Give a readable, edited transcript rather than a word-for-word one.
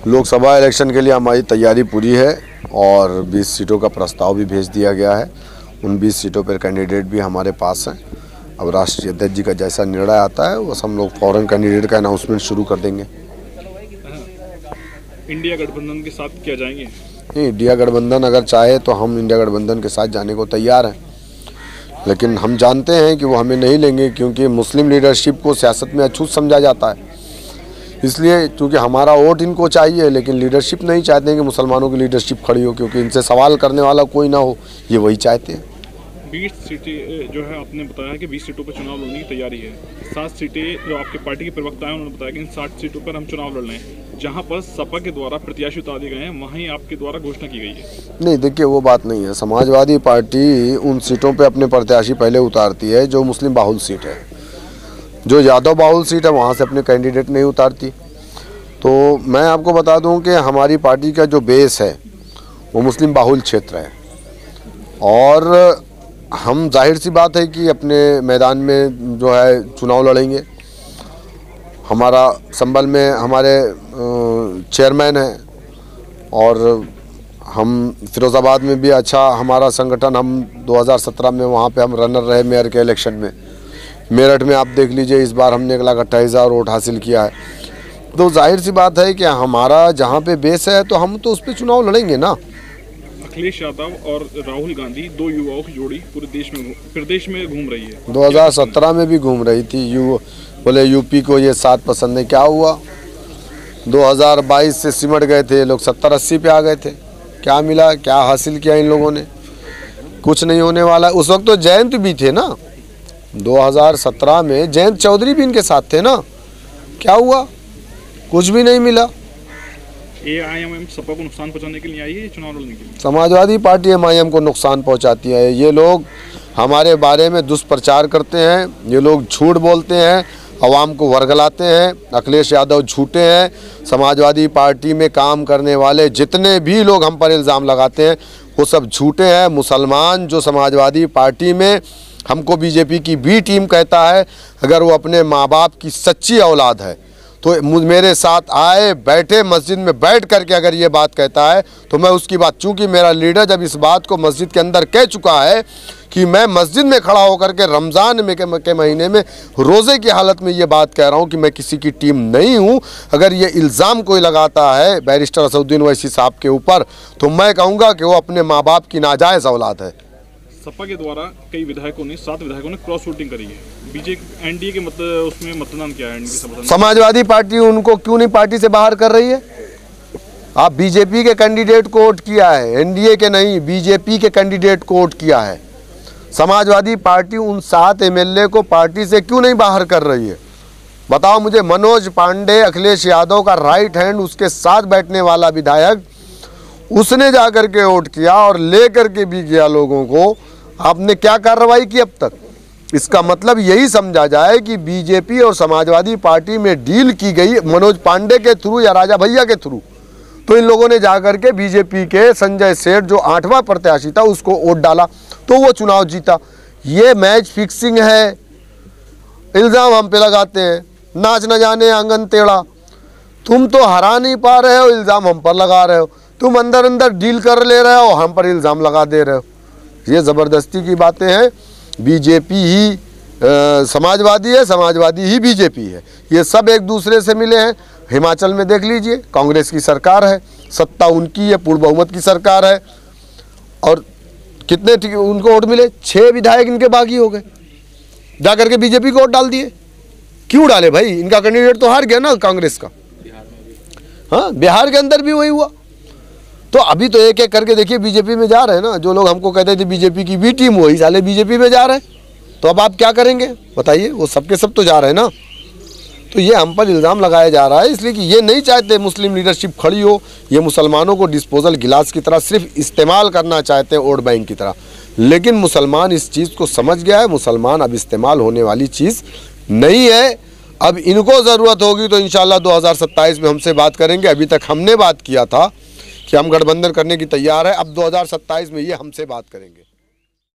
Lok Sabha election के लिए हमारी तैयारी पूरी है और 20 सीटों का प्रस्ताव भी भेज दिया गया है। उन 20 सीटों पर कैंडिडेट भी हमारे पास हैं। अब राष्ट्रीय अध्यक्ष जी का जैसा निर्णय आता है बस हम लोग फौरन कैंडिडेट का अनाउंसमेंट शुरू कर देंगे। इंडिया गठबंधन के साथ क्या जाएंगे? नहीं, इंडिया गठबंधन अगर चाहे तो हम इंडिया गठबंधन के साथ जाने को तैयार हैं, लेकिन हम जानते हैं कि वो हमें नहीं लेंगे क्योंकि मुस्लिम लीडरशिप को सियासत में अछूत समझा जाता है। इसलिए क्योंकि हमारा वोट इनको चाहिए, लेकिन लीडरशिप नहीं चाहते हैं कि मुसलमानों की लीडरशिप खड़ी हो, क्योंकि इनसे सवाल करने वाला कोई ना हो, ये वही चाहते हैं। 20 सीटें जो है आपने बताया कि 20 सीटों पर चुनाव लड़ने की तैयारी है। 7 सीटें जो आपके पार्टी के प्रवक्ता हैं उन्होंने बताया कि इन 60 सीटों पर हम चुनाव लड़ रहे हैं। जहां पर सपा के द्वारा प्रत्याशी उतार दिए गए हैं वहीं आपके द्वारा घोषणा की गई है। नहीं, देखिए वो बात नहीं है। समाजवादी पार्टी उन सीटों पे अपने प्रत्याशी पहले उतारती है जो मुस्लिम बाहुल सीट है। जो यादव बाहुल सीट है वहाँ से अपने कैंडिडेट नहीं उतारती। तो मैं आपको बता दूं कि हमारी पार्टी का जो बेस है वो मुस्लिम बाहुल क्षेत्र है और हम जाहिर सी बात है कि अपने मैदान में जो है चुनाव लड़ेंगे। हमारा संभल में हमारे चेयरमैन हैं और हम फिरोज़ाबाद में भी अच्छा हमारा संगठन, हम 2017 में वहाँ पे हम रनर रहे मेयर के इलेक्शन में। मेरठ में आप देख लीजिए इस बार हमने 1,28,000 वोट हासिल किया है। तो जाहिर सी बात है कि हमारा जहाँ पे बेस है तो हम तो उस पर चुनाव लड़ेंगे ना। अखिलेश यादव और राहुल गांधी 2 युवाओं की जोड़ी पूरे प्रदेश में घूम रही है। 2017 में भी घूम रही थी। बोले यूपी को ये 7 पसंद है, क्या हुआ? 2022 से सिमट गए थे लोग, 70-80 पे आ गए थे। क्या मिला, क्या हासिल किया इन लोगों ने? कुछ नहीं होने वाला। उस वक्त तो जयंत भी थे ना, 2017 में जयंत चौधरी भी इनके साथ थे ना। क्या हुआ? कुछ भी नहीं मिला। AIM सपा को नुकसान पहुंचाने के लिए आई है चुनाव लड़ने के लिए। समाजवादी पार्टी MIM को नुकसान पहुंचाती है। ये लोग हमारे बारे में दुष्प्रचार करते हैं, ये लोग झूठ बोलते हैं, अवाम को वर्गलाते हैं। अखिलेश यादव झूठे हैं। समाजवादी पार्टी में काम करने वाले जितने भी लोग हम पर इल्ज़ाम लगाते हैं वो सब झूठे हैं। मुसलमान जो समाजवादी पार्टी में हमको BJP की B टीम कहता है, अगर वो अपने माँ बाप की सच्ची औलाद है तो मेरे साथ आए, बैठे मस्जिद में बैठ करके अगर ये बात कहता है तो मैं उसकी बात, चूँकि मेरा लीडर जब इस बात को मस्जिद के अंदर कह चुका है कि मैं मस्जिद में खड़ा होकर के रमज़ान में के महीने में रोज़े की हालत में ये बात कह रहा हूँ कि मैं किसी की टीम नहीं हूँ। अगर ये इल्ज़ाम कोई लगाता है बैरिस्टर असदुद्दीन ओवैसी साहब के ऊपर तो मैं कहूँगा कि वो अपने माँ बाप की नाजायज़ औलाद है। सपा के द्वारा कई विधायकों ने 7 विधायकों ने क्रॉस वोटिंग करी है। बीजेपी NDA के उसमें मतदान किया है। समाजवादी पार्टी उनको क्यों नहीं पार्टी से बाहर कर रही है? आप BJP के कैंडिडेट को वोट किया है, NDA के नहीं, BJP के कैंडिडेट को वोट किया है। समाजवादी पार्टी उन 7 MLA को पार्टी से क्यों नहीं बाहर कर रही है? बताओ मुझे। मनोज पांडे अखिलेश यादव का राइट हैंड, उसके साथ बैठने वाला विधायक, उसने जाकर के वोट किया और ले करके भी गया लोगों को। आपने क्या कार्रवाई की अब तक? इसका मतलब यही समझा जाए कि BJP और समाजवादी पार्टी में डील की गई मनोज पांडे के थ्रू या राजा भैया के थ्रू। तो इन लोगों ने जाकर के BJP के संजय सेठ जो 8वां प्रत्याशी था उसको वोट डाला तो वो चुनाव जीता। ये मैच फिक्सिंग है। इल्ज़ाम हम पे लगाते हैं, नाच न जाने आंगन टेढ़ा। तुम तो हरा नहीं पा रहे हो, इल्ज़ाम हम पर लगा रहे हो। तुम अंदर अंदर डील कर ले रहे हो, हम पर इल्ज़ाम लगा दे रहे हो। ये ज़बरदस्ती की बातें हैं। BJP ही समाजवादी है, समाजवादी ही BJP है। ये सब एक दूसरे से मिले हैं। हिमाचल में देख लीजिए, कांग्रेस की सरकार है, सत्ता उनकी है, पूर्ण बहुमत की सरकार है और कितने उनको वोट मिले? 6 विधायक इनके बागी हो गए, जा करके BJP को वोट डाल दिए। क्यों डाले भाई? इनका कैंडिडेट तो हार गया ना कांग्रेस का। हाँ, बिहार के अंदर भी वही हुआ। तो अभी तो एक एक करके देखिए BJP में जा रहे हैं ना। जो लोग हमको कहते थे BJP की B टीम, वही साले BJP में जा रहे हैं। तो अब आप क्या करेंगे बताइए? वो सबके सब तो जा रहे हैं ना। तो ये हम पर इल्ज़ाम लगाया जा रहा है इसलिए कि ये नहीं चाहते मुस्लिम लीडरशिप खड़ी हो। ये मुसलमानों को डिस्पोजल गिलास की तरह सिर्फ इस्तेमाल करना चाहते हैं, वोट बैंक की तरह। लेकिन मुसलमान इस चीज़ को समझ गया है। मुसलमान अब इस्तेमाल होने वाली चीज़ नहीं है। अब इनको ज़रूरत होगी तो इंशाल्लाह 2027 में हमसे बात करेंगे। अभी तक हमने बात किया था कि हम गठबंधन करने की तैयार है। अब 2027 में ये हमसे बात करेंगे।